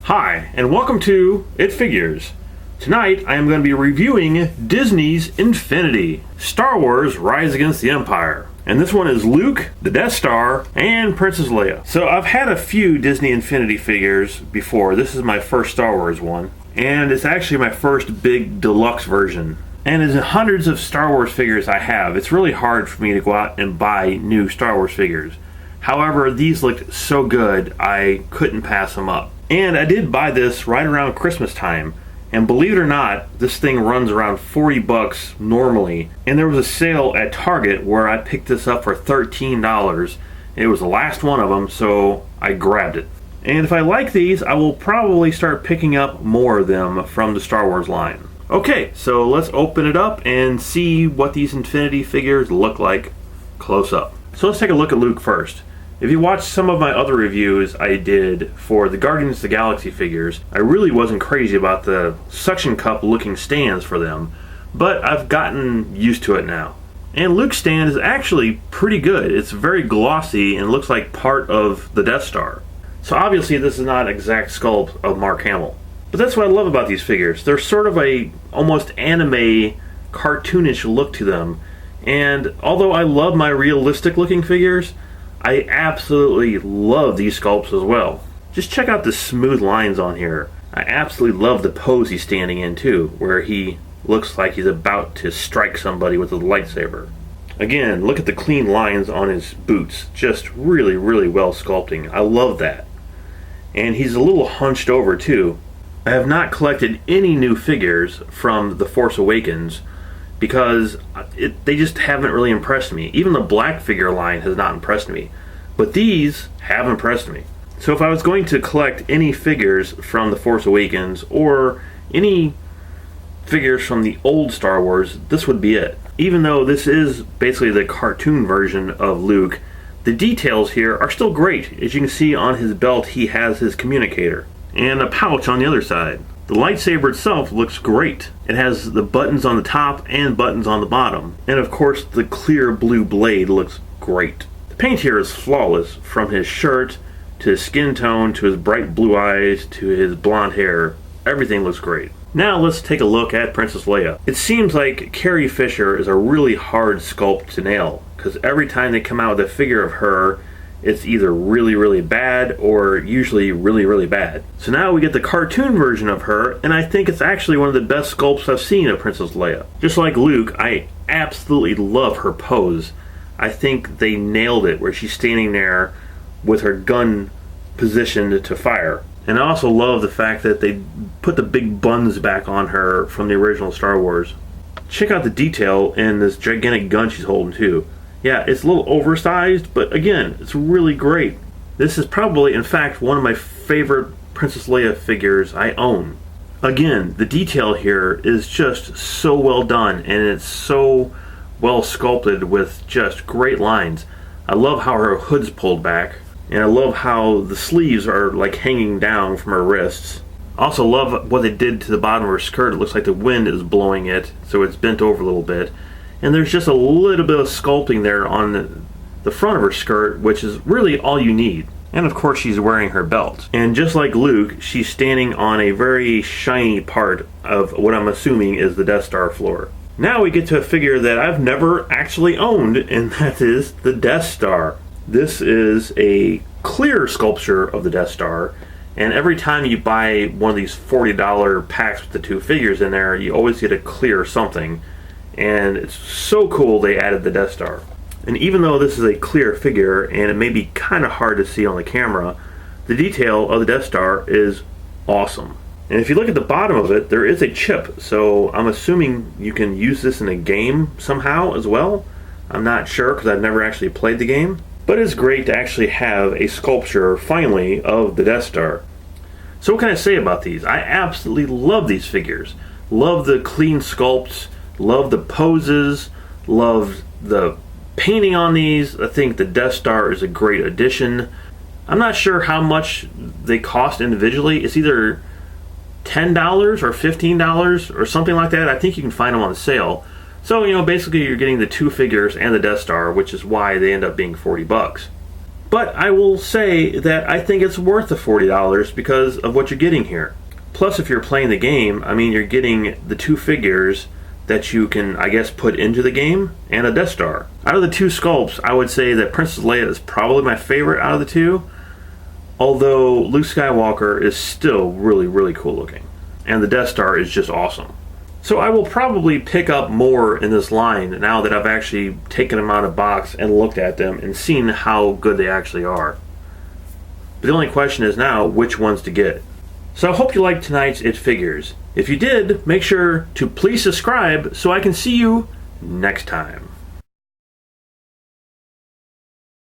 Hi, and welcome to It Figures. Tonight, I am going to be reviewing Disney's Infinity, Star Wars Rise Against the Empire. And this one is Luke, the Death Star, and Princess Leia. So I've had a few Disney Infinity figures before. This is my first Star Wars one. And it's actually my first big deluxe version. And as hundreds of Star Wars figures I have, it's really hard for me to go out and buy new Star Wars figures. However, these looked so good, I couldn't pass them up. And I did buy this right around Christmas time. And believe it or not, this thing runs around 40 bucks normally. And there was a sale at Target where I picked this up for $13. It was the last one of them, so I grabbed it. And if I like these, I will probably start picking up more of them from the Star Wars line. Okay, so let's open it up and see what these Infinity figures look like close up. So let's take a look at Luke first. If you watched some of my other reviews I did for the Guardians of the Galaxy figures, I really wasn't crazy about the suction cup looking stands for them, but I've gotten used to it now. And Luke's stand is actually pretty good. It's very glossy and looks like part of the Death Star. So obviously this is not an exact sculpt of Mark Hamill. But that's what I love about these figures. They're sort of a almost anime, cartoonish look to them. And although I love my realistic looking figures, I absolutely love these sculpts as well. Just check out the smooth lines on here. I absolutely love the pose he's standing in too, where he looks like he's about to strike somebody with a lightsaber. Again, look at the clean lines on his boots. Just really, really well sculpting. I love that. And he's a little hunched over too. I have not collected any new figures from The Force Awakens because they just haven't really impressed me. Even the black figure line has not impressed me. But these have impressed me. So if I was going to collect any figures from The Force Awakens or any figures from the old Star Wars, this would be it. Even though this is basically the cartoon version of Luke, the details here are still great. As you can see on his belt, he has his communicator and a pouch on the other side. The lightsaber itself looks great. It has the buttons on the top and buttons on the bottom. And of course, the clear blue blade looks great. The paint here is flawless, from his shirt, to his skin tone, to his bright blue eyes, to his blonde hair. Everything looks great. Now let's take a look at Princess Leia. It seems like Carrie Fisher is a really hard sculpt to nail, because every time they come out with a figure of her, it's either really, really bad or usually really, really bad. So now we get the cartoon version of her, and I think it's actually one of the best sculpts I've seen of Princess Leia. Just like Luke, I absolutely love her pose. I think they nailed it where she's standing there with her gun positioned to fire. And I also love the fact that they put the big buns back on her from the original Star Wars. Check out the detail in this gigantic gun she's holding too. Yeah, it's a little oversized, but again, it's really great. This is probably, in fact, one of my favorite Princess Leia figures I own. Again, the detail here is just so well done, and it's so well sculpted with just great lines. I love how her hood's pulled back, and I love how the sleeves are like hanging down from her wrists. I also love what they did to the bottom of her skirt. It looks like the wind is blowing it, so it's bent over a little bit. And there's just a little bit of sculpting there on the front of her skirt, which is really all you need. And of course she's wearing her belt. And just like Luke, she's standing on a very shiny part of what I'm assuming is the Death Star floor. Now we get to a figure that I've never actually owned, and that is the Death Star. This is a clear sculpture of the Death Star, and every time you buy one of these $40 packs with the two figures in there, you always get a clear something. And it's so cool they added the Death Star. And even though this is a clear figure and it may be kind of hard to see on the camera, the detail of the Death Star is awesome. And if you look at the bottom of it, there is a chip, so I'm assuming you can use this in a game somehow as well. I'm not sure because I've never actually played the game. But it's great to actually have a sculpture, finally, of the Death Star. So what can I say about these? I absolutely love these figures. Love the clean sculpts. Love the poses, love the painting on these. I think the Death Star is a great addition. I'm not sure how much they cost individually. It's either $10 or $15 or something like that. I think you can find them on sale. So, basically you're getting the two figures and the Death Star, which is why they end up being 40 bucks. But I will say that I think it's worth the $40 because of what you're getting here. Plus, if you're playing the game, I mean, you're getting the 2 figures that you can, I guess, put into the game and a Death Star. Out of the 2 sculpts, I would say that Princess Leia is probably my favorite out of the 2, although Luke Skywalker is still really, really cool looking. And the Death Star is just awesome. So I will probably pick up more in this line now that I've actually taken them out of the box and looked at them and seen how good they actually are. But the only question is now which ones to get. So I hope you liked tonight's It Figures. If you did, make sure to please subscribe so I can see you next time.